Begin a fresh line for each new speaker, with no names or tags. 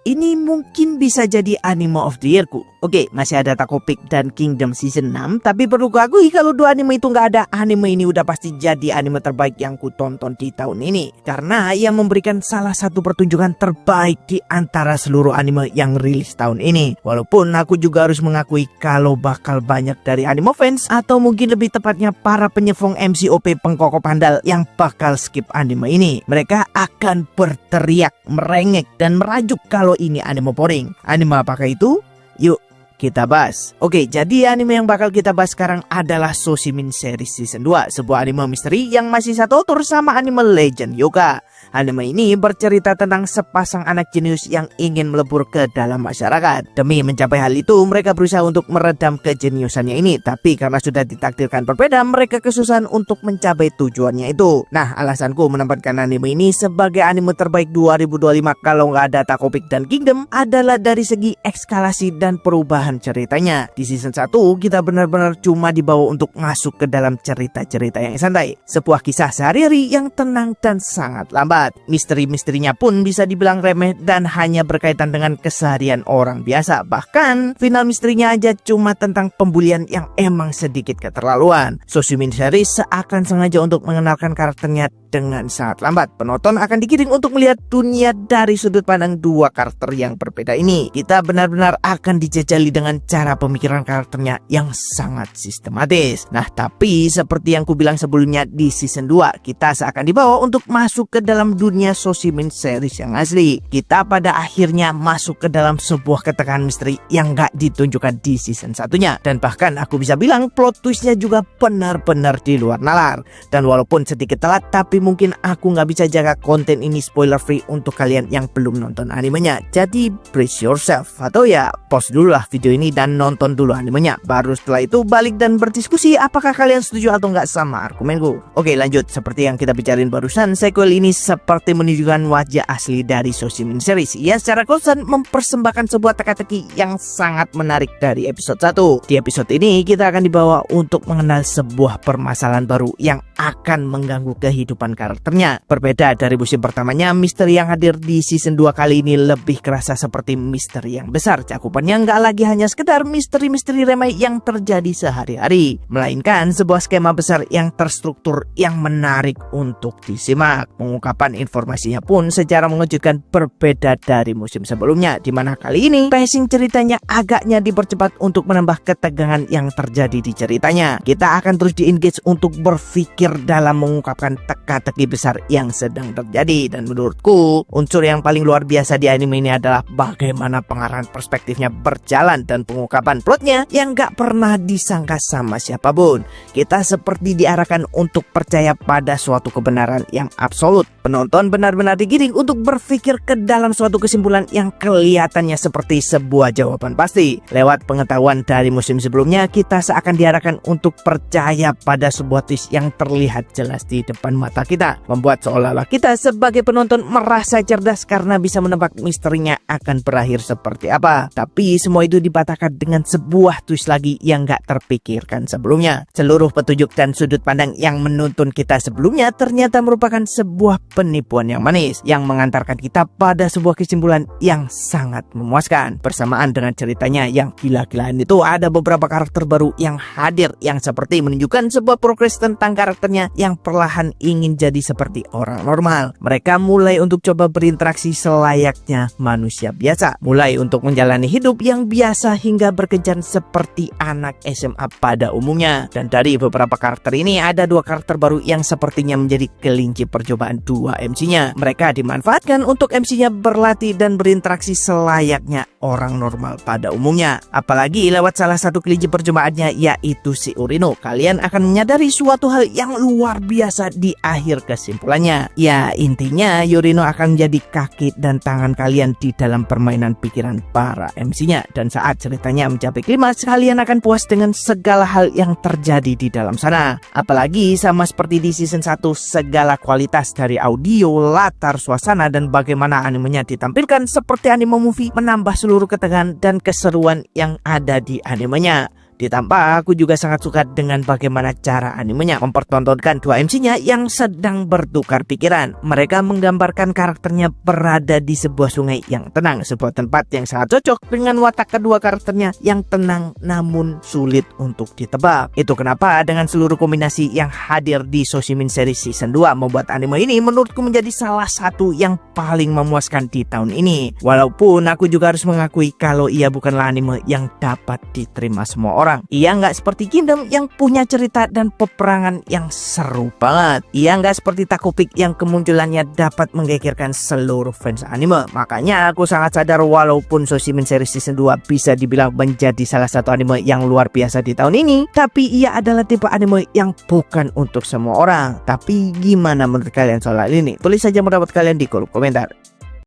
ini mungkin bisa jadi anime of the year ku. Oke, masih ada Takopik dan Kingdom Season 6, tapi perlu kuakui kalau dua anime itu nggak ada, anime ini udah pasti jadi anime terbaik yang ku tonton di tahun ini. Karena yang memberikan salah satu pertunjukan terbaik di antara seluruh anime yang rilis tahun ini. Walaupun aku juga harus mengakui kalau bakal banyak dari anime fans, atau mungkin lebih tepatnya para penyefong MCOP pengkokop handal yang bakal skip anime ini. Mereka akan berteriak, merengek, dan merajuk kalau ini anime boring. Anime apakah itu? Yuk kita bahas. Oke, jadi anime yang bakal kita bahas sekarang adalah Soshimin Series Season 2, sebuah anime misteri yang masih satu author sama anime Legend Yoga. Anime ini bercerita tentang sepasang anak jenius yang ingin melebur ke dalam masyarakat. Demi mencapai hal itu, mereka berusaha untuk meredam kejeniusannya ini. Tapi karena sudah ditakdirkan berbeda, mereka kesusahan untuk mencapai tujuannya itu. Nah, alasanku menempatkan anime ini sebagai anime terbaik 2025 kalau nggak ada Takopik dan Kingdom adalah dari segi ekskalasi dan perubahan ceritanya. Di season 1, kita benar-benar cuma dibawa untuk masuk ke dalam cerita-cerita yang santai. Sebuah kisah sehari-hari yang tenang dan sangat lambat. Misteri-misterinya pun bisa dibilang remeh dan hanya berkaitan dengan keseharian orang biasa. Bahkan final misterinya aja cuma tentang pembulian yang emang sedikit keterlaluan. Soshimin Series seakan sengaja untuk mengenalkan karakternya dengan sangat lambat. Penonton akan digiring untuk melihat dunia dari sudut pandang dua karakter yang berbeda ini. Kita benar-benar akan dijajali dengan cara pemikiran karakternya yang sangat sistematis. Nah, tapi seperti yang ku bilang sebelumnya, di season 2 kita seakan dibawa untuk masuk ke dalam dunia Soshimin Series yang asli. Kita pada akhirnya masuk ke dalam sebuah ketegangan misteri yang gak ditunjukkan di season satunya. Dan bahkan aku bisa bilang plot twistnya juga benar-benar di luar nalar. Dan walaupun sedikit telat, tapi mungkin aku gak bisa jaga konten ini spoiler free untuk kalian yang belum nonton animenya. Jadi brace yourself, atau ya pause dulu lah video ini dan nonton dulu animenya. Baru setelah itu balik dan berdiskusi apakah kalian setuju atau enggak sama argumenku. Oke, lanjut. Seperti yang kita bicarain barusan, sequel ini seperti menunjukkan wajah asli dari Soshimin Series yang secara konstan mempersembahkan sebuah teka-teki yang sangat menarik dari episode 1. Di episode ini kita akan dibawa untuk mengenal sebuah permasalahan baru yang akan mengganggu kehidupan karakternya. Berbeda dari musim pertamanya, misteri yang hadir di season 2 kali ini lebih kerasa seperti misteri yang besar. Cakupannya nggak lagi hanya sekedar misteri-misteri remeh yang terjadi sehari-hari, melainkan sebuah skema besar yang terstruktur yang menarik untuk disimak. Pengungkapan informasinya pun secara mengejutkan berbeda dari musim sebelumnya, di mana kali ini pacing ceritanya agaknya dipercepat untuk menambah ketegangan yang terjadi di ceritanya. Kita akan terus di-engage untuk berpikir dalam mengungkapkan teka-teki besar yang sedang terjadi. Dan menurutku, unsur yang paling luar biasa di anime ini adalah bagaimana pengarahan perspektifnya berjalan dan pengungkapan plotnya yang gak pernah disangka sama siapapun. Kita seperti diarahkan untuk percaya pada suatu kebenaran yang absolut. Penonton benar-benar digiring untuk berpikir ke dalam suatu kesimpulan yang kelihatannya seperti sebuah jawaban pasti. Lewat pengetahuan dari musim sebelumnya, kita seakan diarahkan untuk percaya pada sebuah twist yang terlihat jelas di depan mata kita, membuat seolah-olah kita sebagai penonton merasa cerdas karena bisa menebak misterinya akan berakhir seperti apa. Tapi semua itu dipatahkan dengan sebuah twist lagi yang gak terpikirkan sebelumnya. Seluruh petunjuk dan sudut pandang yang menuntun kita sebelumnya ternyata merupakan sebuah penipuan yang manis yang mengantarkan kita pada sebuah kesimpulan yang sangat memuaskan. Bersamaan dengan ceritanya yang gila-gilaan itu, ada beberapa karakter baru yang hadir yang seperti menunjukkan sebuah progres tentang karakternya yang perlahan ingin jadi seperti orang normal. Mereka mulai untuk coba berinteraksi selayaknya manusia biasa, mulai untuk menjalani hidup yang biasa hingga berkencan seperti anak SMA pada umumnya. Dan dari beberapa karakter ini, ada dua karakter baru yang sepertinya menjadi kelinci percobaan dua MC-nya. Mereka dimanfaatkan untuk MC-nya berlatih dan berinteraksi selayaknya orang normal pada umumnya. Apalagi lewat salah satu kelinci percobaannya, yaitu si Urino. Kalian akan menyadari suatu hal yang luar biasa di akhir kesimpulannya. Ya, intinya Yurino akan menjadi kaki dan tangan kalian di dalam permainan pikiran para MC-nya. Dan saat ceritanya mencapai klimaks, kalian akan puas dengan segala hal yang terjadi di dalam sana. Apalagi sama seperti di season 1, segala kualitas dari audio, latar, suasana, dan bagaimana animenya ditampilkan seperti anime movie menambah seluruh ketegangan dan keseruan yang ada di animenya. Ditambah aku juga sangat suka dengan bagaimana cara animenya mempertontonkan dua MC-nya yang sedang bertukar pikiran. Mereka menggambarkan karakternya berada di sebuah sungai yang tenang, sebuah tempat yang sangat cocok dengan watak kedua karakternya yang tenang namun sulit untuk ditebak. Itu kenapa dengan seluruh kombinasi yang hadir di Soshimin Series Season 2 membuat anime ini menurutku menjadi salah satu yang paling memuaskan di tahun ini. Walaupun aku juga harus mengakui kalau ia bukanlah anime yang dapat diterima semua orang. Ia nggak seperti Kingdom yang punya cerita dan peperangan yang seru banget. Ia nggak seperti Takopik yang kemunculannya dapat menggegerkan seluruh fans anime. Makanya aku sangat sadar walaupun Soshimin Series Season 2 bisa dibilang menjadi salah satu anime yang luar biasa di tahun ini, tapi ia adalah tipe anime yang bukan untuk semua orang. Tapi gimana menurut kalian soal ini? Tulis saja pendapat kalian di kolom komentar.